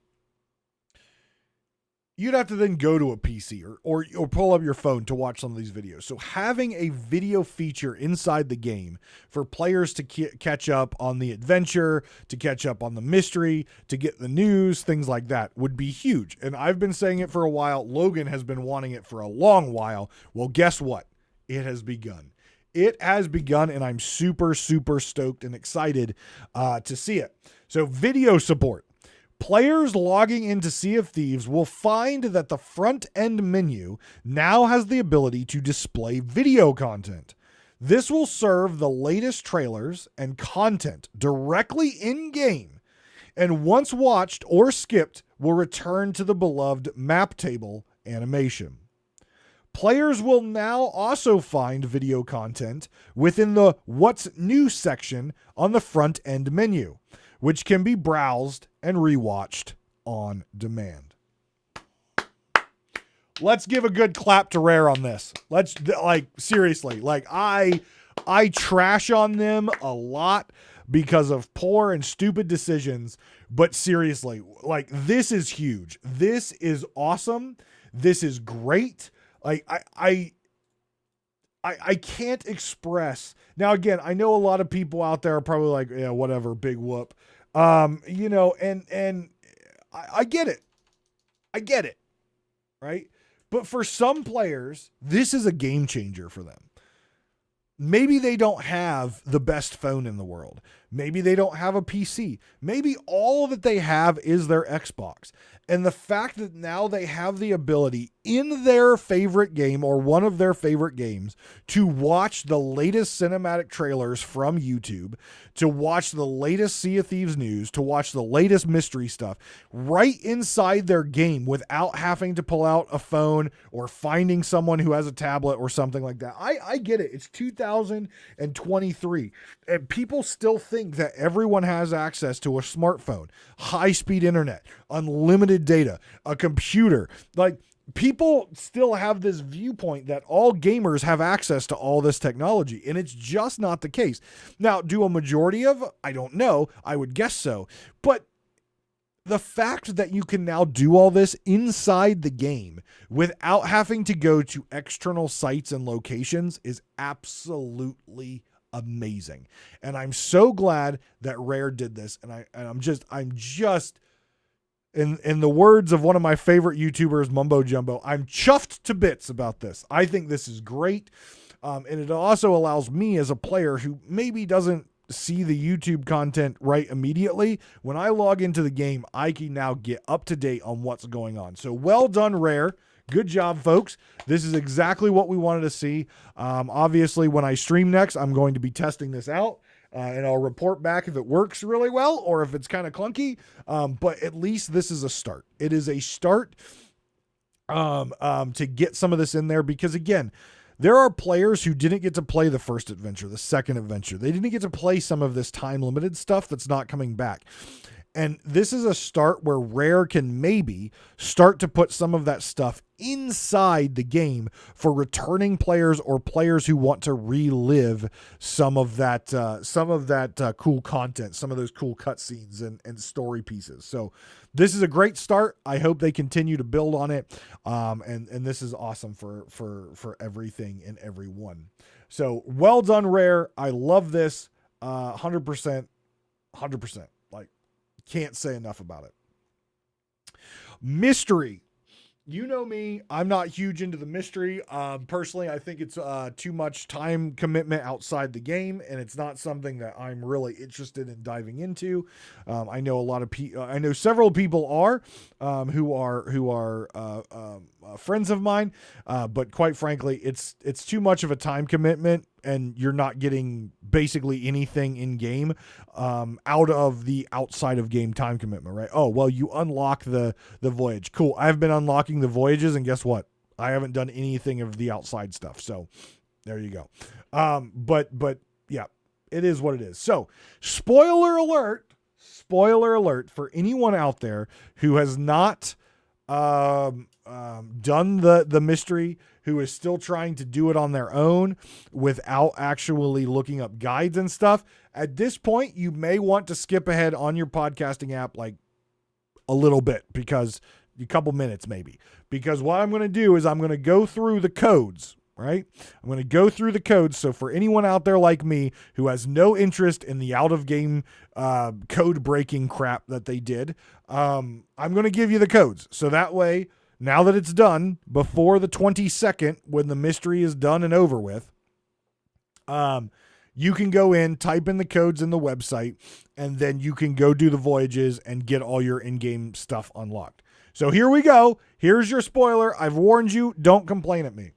you'd have to then go to a PC or pull up your phone to watch some of these videos. So having a video feature inside the game for players to catch up on the adventure, to catch up on the mystery, to get the news, things like that would be huge. And I've been saying it for a while. Logan has been wanting it for a long while. Well, guess what? It has begun. It has begun, and I'm super, super stoked and excited to see it. So video support. Players logging into Sea of Thieves will find that the front end menu now has the ability to display video content. This will serve the latest trailers and content directly in game, and once watched or skipped, will return to the beloved map table animation. Players will now also find video content within the What's New section on the front end menu, which can be browsed and rewatched on demand. Let's give a good clap to Rare on this. Let's seriously, I trash on them a lot because of poor and stupid decisions, but seriously, this is huge. This is awesome. This is great. I can't express. Now, again, I know a lot of people out there are probably like, yeah, whatever, big whoop. And I get it. I get it. Right. But for some players, this is a game changer for them. Maybe they don't have the best phone in the world. Maybe they don't have a PC. Maybe all that they have is their Xbox. And the fact that now they have the ability in their favorite game or one of their favorite games to watch the latest cinematic trailers from YouTube, to watch the latest Sea of Thieves news, to watch the latest mystery stuff right inside their game without having to pull out a phone or finding someone who has a tablet or something like that. I get it. It's 2023 and people still think that everyone has access to a smartphone, high-speed internet, unlimited data, a computer. People still have this viewpoint that all gamers have access to all this technology, and it's just not the case. Now, do a majority of? I don't know. I would guess so. But the fact that you can now do all this inside the game without having to go to external sites and locations is absolutely amazing. And I'm so glad that Rare did this. And I'm just in the words of one of my favorite YouTubers, Mumbo Jumbo, I'm chuffed to bits about this. I think this is great. And it also allows me as a player who maybe doesn't see the YouTube content right immediately. When I log into the game, I can now get up to date on what's going on. So well done, Rare. Good job, folks. This is exactly what we wanted to see. Obviously, when I stream next, I'm going to be testing this out. And I'll report back if it works really well or if it's kind of clunky. But at least this is a start. It is a start to get some of this in there because, again, there are players who didn't get to play the first adventure, the second adventure. They didn't get to play some of this time-limited stuff that's not coming back. And this is a start where Rare can maybe start to put some of that stuff inside the game for returning players or players who want to relive some of that cool content, some of those cool cutscenes and story pieces. So this is a great start. I hope they continue to build on it. And this is awesome for everything and everyone. So well done, Rare. I love this. 100%. Can't say enough about it. Mystery. You know me, I'm not huge into the mystery. Personally, I think it's too much time commitment outside the game, and it's not something that I'm really interested in diving into. I know a lot of people. I know several people are who are friends of mine, but quite frankly, it's too much of a time commitment, and you're not getting basically anything in game out of the outside of game time commitment, right? Oh, well, you unlock the voyage. Cool. I've been unlocking the voyages, and guess what? I haven't done anything of the outside stuff. So there you go. But yeah, it is what it is. So spoiler alert for anyone out there who has not done the mystery, who is still trying to do it on their own without actually looking up guides and stuff. At this point, you may want to skip ahead on your podcasting app like a little bit, because a couple minutes maybe, because what I'm going to do is I'm going to go through the codes, right? I'm going to go through the codes. So for anyone out there like me who has no interest in the out of game code breaking crap that they did, I'm going to give you the codes. So that way, now that it's done, before the 22nd, when the mystery is done and over with, You can go in, type in the codes in the website, and then you can go do the voyages and get all your in-game stuff unlocked. So here we go. Here's your spoiler. I've warned you. Don't complain at me.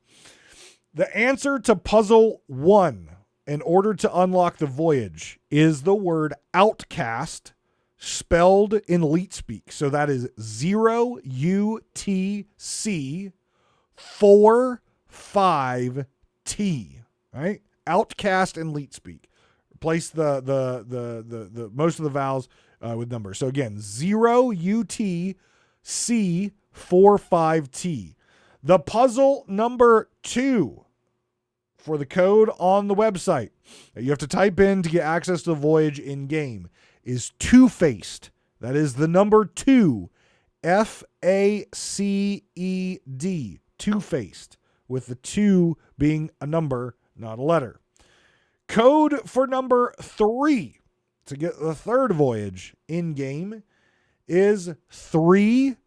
The answer to puzzle 1 in order to unlock the voyage is the word outcast spelled in Leet speak. So that is 0UTC 45T, right? Outcast in Leet speak. Replace the most of the vowels with numbers. So again, 0UTC 45T. The puzzle number 2 for the code on the website that you have to type in to get access to the voyage in game is two-faced. That is the number 2, FACED, two-faced, with the 2 being a number, not a letter. Code for number 3 to get the third voyage in game is 3GDURG.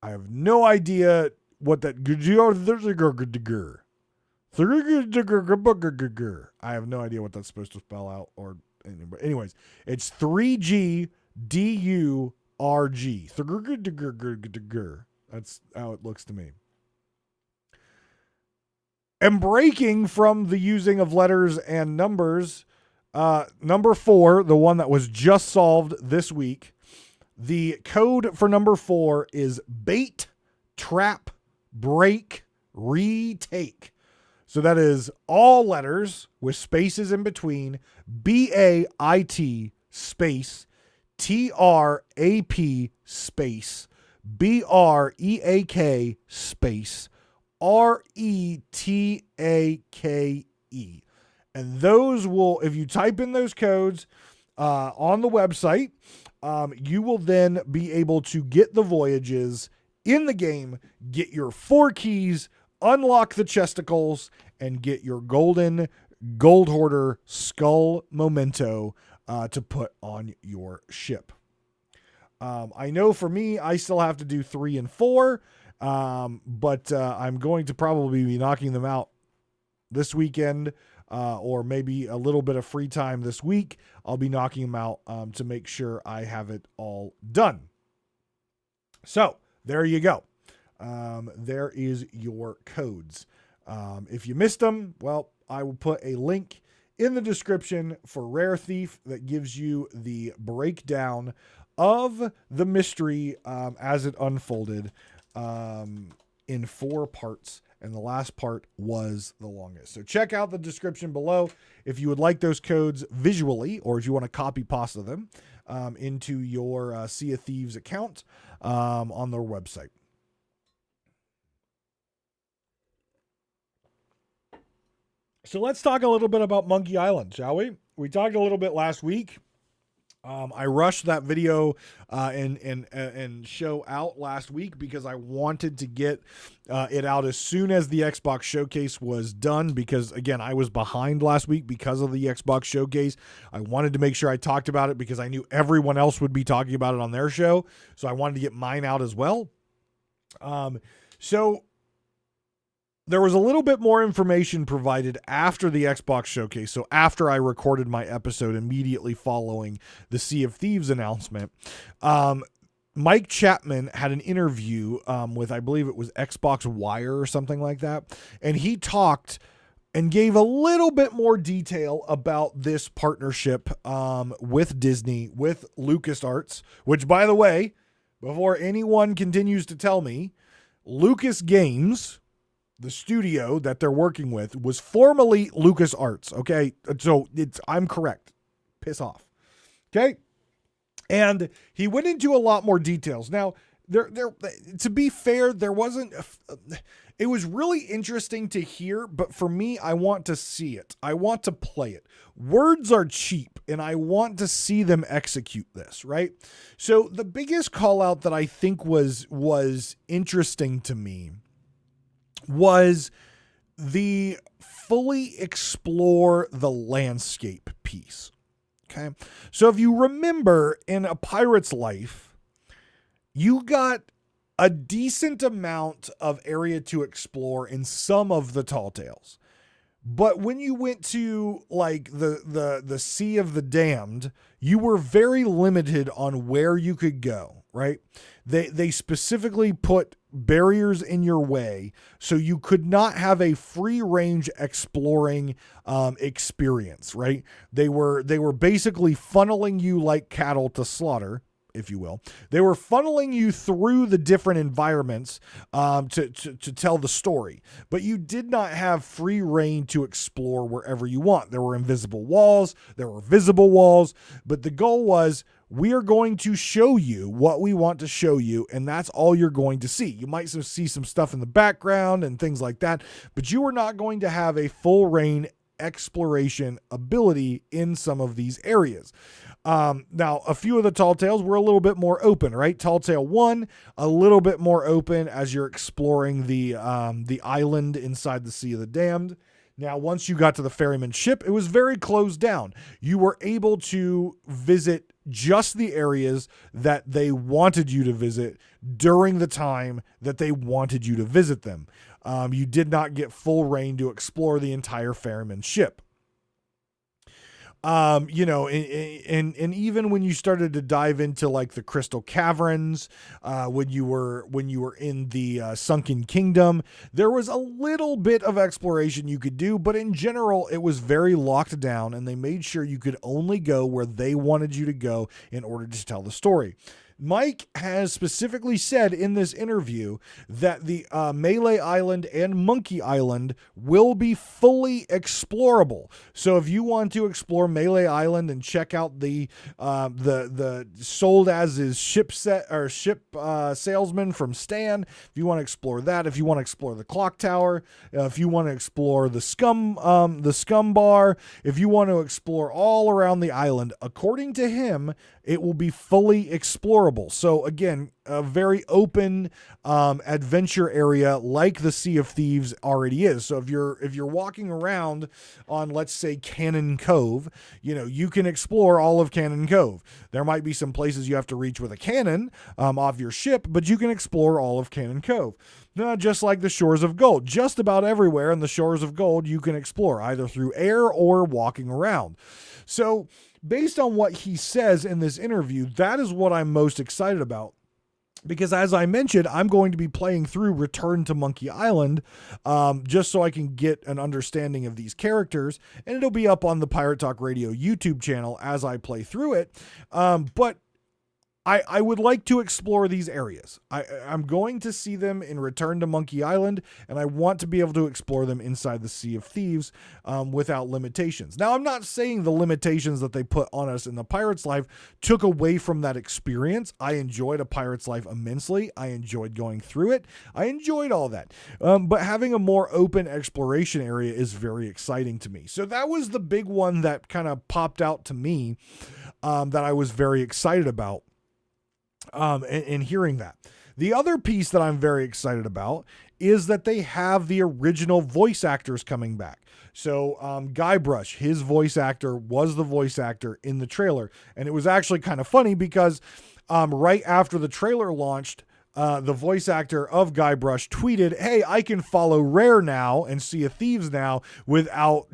I have no idea what that. I have no idea what that's supposed to spell out or anything. But anyways, it's 3GDURG. That's how it looks to me. And breaking from the using of letters and numbers, number 4, the one that was just solved this week, the code for number 4 is bait, trap, break, retake. So that is all letters with spaces in between, BAIT space, TRAP space, BREAK space, RETAKE. And those will, if you type in those codes on the website, you will then be able to get the voyages in the game, get your 4 keys, unlock the chesticles, and get your golden gold hoarder skull memento to put on your ship. I know for me, I still have to do 3 and 4, but I'm going to probably be knocking them out this weekend, or maybe a little bit of free time this week. I'll be knocking them out to make sure I have it all done. So there you go. There is your codes. If you missed them, well, I will put a link in the description for Rare Thief that gives you the breakdown of the mystery as it unfolded in 4 parts. And the last part was the longest. So check out the description below if you would like those codes visually, or if you want to copy pasta them into your Sea of Thieves account on their website. So let's talk a little bit about Monkey Island, shall we? We talked a little bit last week. I rushed that video and show out last week because I wanted to get it out as soon as the Xbox Showcase was done, because, again, I was behind last week because of the Xbox Showcase. I wanted to make sure I talked about it because I knew everyone else would be talking about it on their show, so I wanted to get mine out as well. So there was a little bit more information provided after the Xbox Showcase. So after I recorded my episode immediately following the Sea of Thieves announcement, Mike Chapman had an interview with, I believe it was Xbox Wire or something like that. And he talked and gave a little bit more detail about this partnership with Disney, with LucasArts, which, by the way, before anyone continues to tell me, Lucas Games, the studio that they're working with, was formerly LucasArts. Okay. So I'm correct. Piss off. Okay. And he went into a lot more details. Now, there, to be fair, there wasn't, it was really interesting to hear, but for me, I want to see it. I want to play it. Words are cheap, and I want to see them execute this, right? So the biggest call out that I think was interesting to me was the fully explore the landscape piece. Okay. So if you remember in A Pirate's Life, you got a decent amount of area to explore in some of the Tall Tales. But when you went to like the Sea of the Damned, you were very limited on where you could go, right? They specifically put barriers in your way so you could not have a free range exploring experience, right? They were basically funneling you like cattle to slaughter, if you will. They were funneling you through the different environments to tell the story, but you did not have free reign to explore wherever you want. There were invisible walls, there were visible walls, but the goal was, we are going to show you what we want to show you, and that's all you're going to see. You might see some stuff in the background and things like that, but you are not going to have a full reign exploration ability in some of these areas. Now, a few of the Tall Tales were a little bit more open, right? Tall Tale 1, a little bit more open as you're exploring the island inside the Sea of the Damned. Now, once you got to the ferryman's ship, it was very closed down. You were able to visit just the areas that they wanted you to visit during the time that they wanted you to visit them. You did not get full reign to explore the entire ferryman's ship. You know, and even when you started to dive into like the Crystal Caverns, when you were in the Sunken Kingdom, there was a little bit of exploration you could do, but in general, it was very locked down, and they made sure you could only go where they wanted you to go in order to tell the story. Mike has specifically said in this interview that the Melee Island and Monkey Island will be fully explorable. So if you want to explore Melee Island and check out the sold as is ship salesman from Stan, if you want to explore that, if you want to explore the clock tower, if you want to explore the scum bar, if you want to explore all around the island, according to him, it will be fully explorable. So again, a very open adventure area like the Sea of Thieves already is. So if you're walking around on, let's say, Cannon Cove, you know, you can explore all of Cannon Cove. There might be some places you have to reach with a cannon off your ship, but you can explore all of Cannon Cove. Now, just like the Shores of Gold, just about everywhere in the Shores of Gold you can explore, either through air or walking around. So based on what he says in this interview, that is what I'm most excited about. Because as I mentioned, I'm going to be playing through Return to Monkey Island just so I can get an understanding of these characters. And it'll be up on the Pirate Talk Radio YouTube channel as I play through it. But I would like to explore these areas. I'm going to see them in Return to Monkey Island, and I want to be able to explore them inside the Sea of Thieves without limitations. Now, I'm not saying the limitations that they put on us in the Pirate's Life took away from that experience. I enjoyed A Pirate's Life immensely. I enjoyed going through it. I enjoyed all that. But having a more open exploration area is very exciting to me. So that was the big one that kind of popped out to me that I was very excited about. And hearing that. The other piece that I'm very excited about is that they have the original voice actors coming back. So Guybrush, his voice actor, was the voice actor in the trailer. And it was actually kind of funny because right after the trailer launched, the voice actor of Guybrush tweeted, "Hey, I can follow Rare now and Sea of Thieves now without,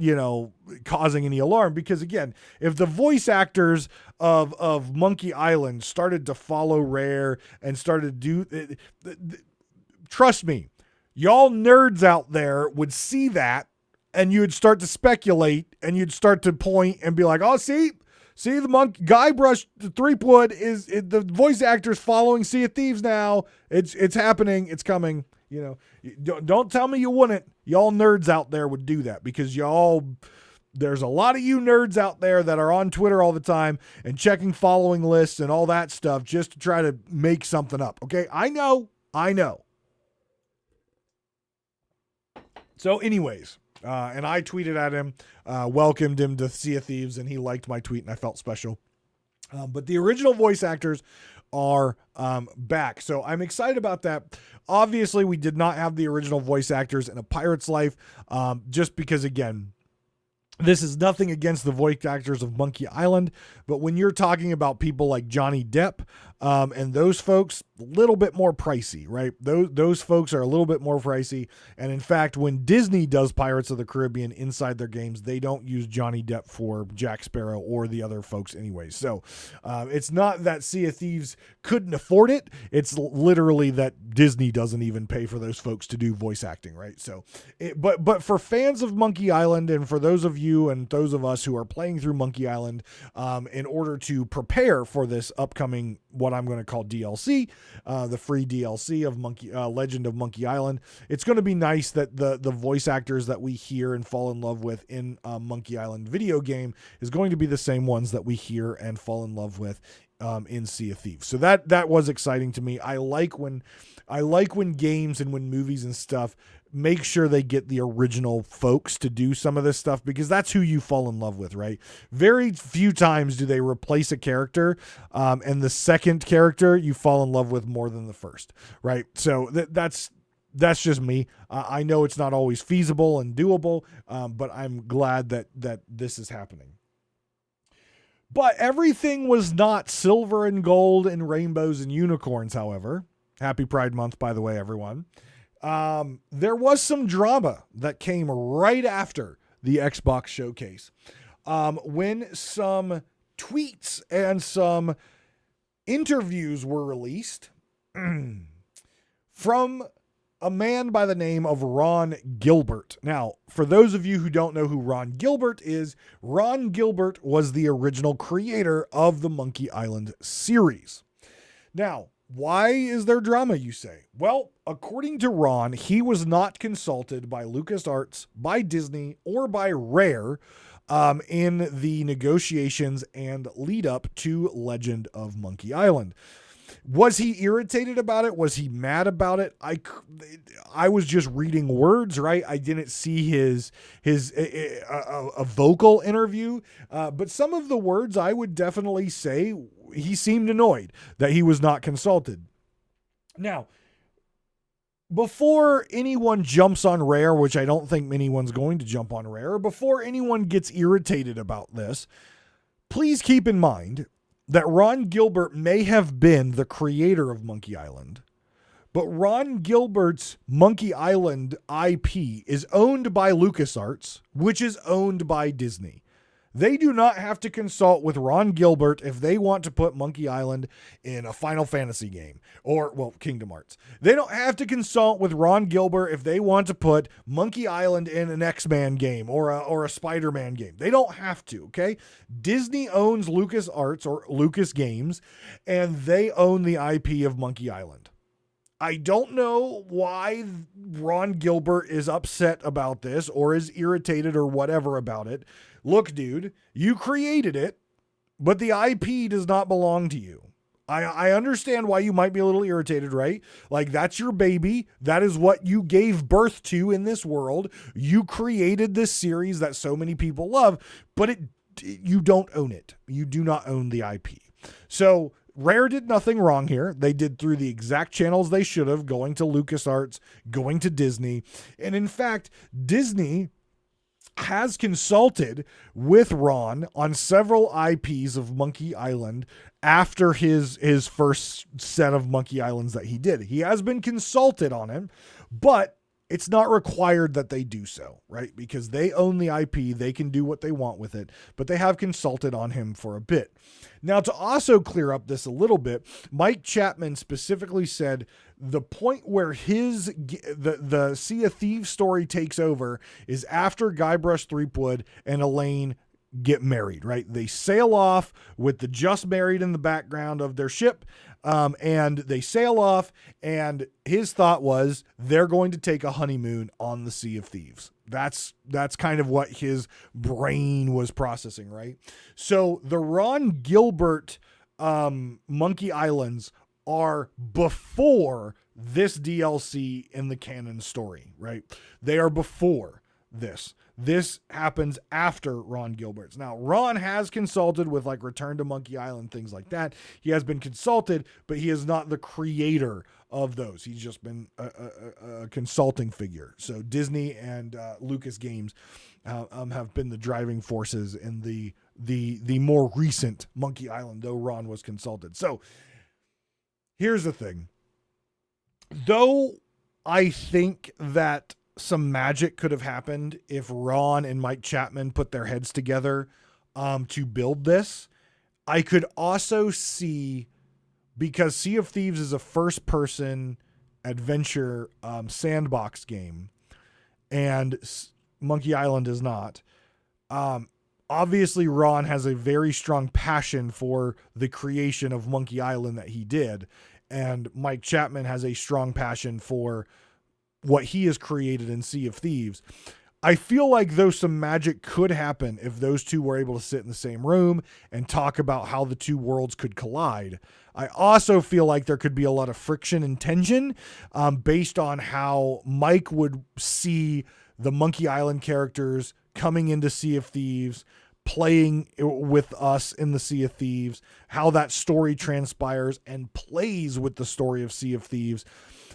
causing any alarm." Because again, if the voice actors of Monkey Island started to follow Rare and started to do, trust me, y'all nerds out there would see that and you'd start to speculate and you'd start to point and be like, "Oh, see the Guybrush Threepwood is the voice actor's following Sea of Thieves now. It's happening. It's coming." Don't tell me you wouldn't. Y'all nerds out there would do that because there's a lot of you nerds out there that are on Twitter all the time and checking following lists and all that stuff just to try to make something up. Okay. I know. So anyways, and I tweeted at him, welcomed him to Sea of Thieves, and he liked my tweet, and I felt special. But the original voice actors are back. So I'm excited about that. Obviously, we did not have the original voice actors in A Pirate's Life, just because, again, this is nothing against the voice actors of Monkey Island, but when you're talking about people like Johnny Depp, And those folks, a little bit more pricey, right? Those folks are a little bit more pricey. And in fact, when Disney does Pirates of the Caribbean inside their games, they don't use Johnny Depp for Jack Sparrow or the other folks anyway. So it's not that Sea of Thieves couldn't afford it. It's literally that Disney doesn't even pay for those folks to do voice acting, right? So, but for fans of Monkey Island, and for those of you and those of us who are playing through Monkey Island, in order to prepare for this upcoming, what I'm going to call DLC, the free DLC of Legend of Monkey Island, it's going to be nice that the voice actors that we hear and fall in love with in Monkey Island video game is going to be the same ones that we hear and fall in love with in Sea of Thieves. So that was exciting to me. I like when games and when movies and stuff make sure they get the original folks to do some of this stuff, because that's who you fall in love with, right? Very few times do they replace a character, and the second character you fall in love with more than the first, right? So that's just me. I know it's not always feasible and doable, but I'm glad that this is happening. But everything was not silver and gold and rainbows and unicorns, however. Happy Pride Month, by the way, everyone. There was some drama that came right after the Xbox showcase, when some tweets and some interviews were released from a man by the name of Ron Gilbert. Now, for those of you who don't know who Ron Gilbert is, Ron Gilbert was the original creator of the Monkey Island series. Now, why is there drama, you say? Well, according to Ron, he was not consulted by LucasArts, by Disney, or by Rare in the negotiations and lead up to Legend of Monkey Island. Was he irritated about it? Was he mad about it? I was just reading words, right? I didn't see his vocal interview, but some of the words I would definitely say he seemed annoyed that he was not consulted. Now, before anyone jumps on Rare, which I don't think anyone's going to jump on Rare, before anyone gets irritated about this, please keep in mind that Ron Gilbert may have been the creator of Monkey Island, but Ron Gilbert's Monkey Island IP is owned by LucasArts, which is owned by Disney. They do not have to consult with Ron Gilbert if they want to put Monkey Island in a Final Fantasy game or, well, Kingdom Hearts. They don't have to consult with Ron Gilbert if they want to put Monkey Island in an X-Men game or a Spider-Man game. They don't have to, okay? Disney owns LucasArts or Lucas Games, and they own the IP of Monkey Island. I don't know why Ron Gilbert is upset about this or is irritated or whatever about it. Look, dude, you created it, but the IP does not belong to you. I understand why you might be a little irritated, right? Like, that's your baby. That is what you gave birth to in this world. You created this series that so many people love, but you don't own it. You do not own the IP. So Rare did nothing wrong here. They did through the exact channels they should have, going to LucasArts, going to Disney. And in fact, Disney has consulted with Ron on several IPs of Monkey Island after his first set of Monkey Islands that he did. He has been consulted on him, but it's not required that they do so, right? Because they own the IP, they can do what they want with it, but they have consulted on him for a bit. Now, to also clear up this a little bit, Mike Chapman specifically said the point where the Sea of Thieves story takes over is after Guybrush Threepwood and Elaine get married, right? They sail off with the just married in the background of their ship, and they sail off, and his thought was they're going to take a honeymoon on the Sea of Thieves. That's kind of what his brain was processing, right? So the Ron Gilbert Monkey Islands are before this DLC in the canon story, right? They are before this. This happens after Ron Gilbert's. Now, Ron has consulted with like Return to Monkey Island, things like that. He has been consulted, but he is not the creator of those. He's just been a consulting figure. So Disney and Lucas Games have been the driving forces in the more recent Monkey Island, though Ron was consulted. So Here's the thing. Though I think that some magic could have happened if Ron and Mike Chapman put their heads together to build this, I could also see, because Sea of Thieves is a first-person adventure sandbox game, and Monkey Island is not. Obviously, Ron has a very strong passion for the creation of Monkey Island that he did, and Mike Chapman has a strong passion for what he has created in Sea of Thieves. I feel like though some magic could happen if those two were able to sit in the same room and talk about how the two worlds could collide. I also feel like there could be a lot of friction and tension based on how Mike would see the Monkey Island characters coming into Sea of Thieves, playing with us in the Sea of Thieves, how that story transpires and plays with the story of Sea of Thieves,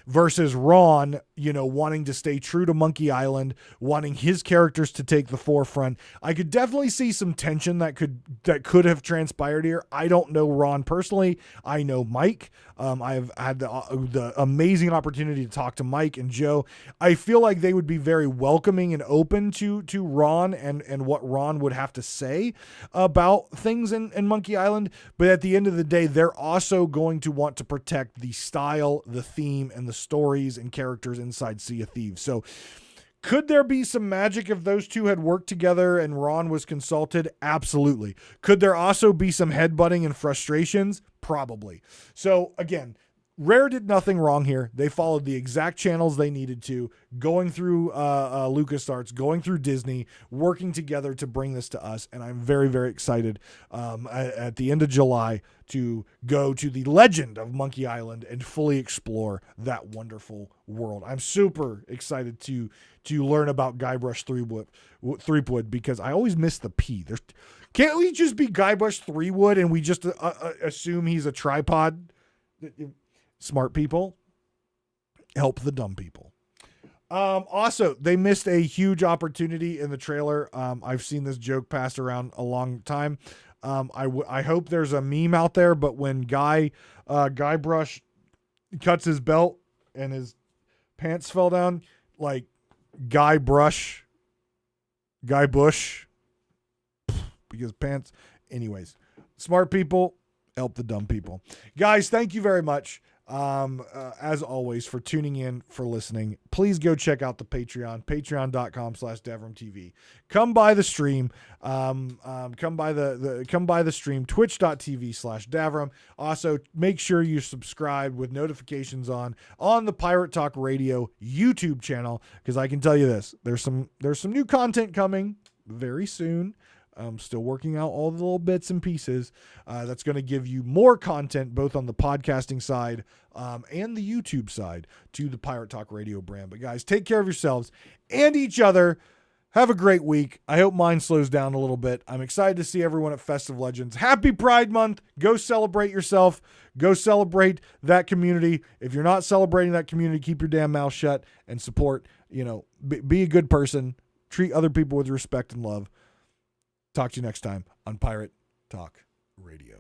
versus Ron, wanting to stay true to Monkey Island, wanting his characters to take the forefront. I could definitely see some tension that could have transpired here. I don't know Ron personally. I know Mike. I have had the amazing opportunity to talk to Mike and Joe. I feel like they would be very welcoming and open to Ron and what Ron would have to say about things in Monkey Island. But at the end of the day, they're also going to want to protect the style, the theme, and the stories and characters inside Sea of Thieves. So could there be some magic if those two had worked together and Ron was consulted? Absolutely. Could there also be some headbutting and frustrations? Probably. So again, Rare did nothing wrong here. They followed the exact channels they needed to, going through LucasArts, going through Disney, working together to bring this to us. And I'm very, very excited at the end of July to go to the legend of Monkey Island and fully explore that wonderful world. I'm super excited to learn about Guybrush Threepwood because I always miss the P. Can't we just be Guybrush Threepwood and we just assume he's a tripod? Smart people help the dumb people. Also, they missed a huge opportunity in the trailer. I've seen this joke passed around a long time. I hope there's a meme out there, but when Guybrush cuts his belt and his pants fell down, like Guybrush, because pants. Anyways, smart people help the dumb people. Guys, thank you very much. As always, for tuning in, for listening. Please go check out the Patreon, patreon.com/DavramTV. Come by the stream. Come by the stream, twitch.tv/Davram. Also, make sure you subscribe with notifications on the Pirate Talk Radio YouTube channel, because I can tell you this, there's some new content coming very soon. I'm still working out all the little bits and pieces that's going to give you more content both on the podcasting side and the YouTube side to the Pirate Talk Radio brand. But guys, take care of yourselves and each other. Have a great week. I hope mine slows down a little bit. I'm excited to see everyone at Festive Legends. Happy Pride Month. Go celebrate yourself. Go celebrate that community. If you're not celebrating that community, keep your damn mouth shut and support, be a good person. Treat other people with respect and love. Talk to you next time on Pirate Talk Radio.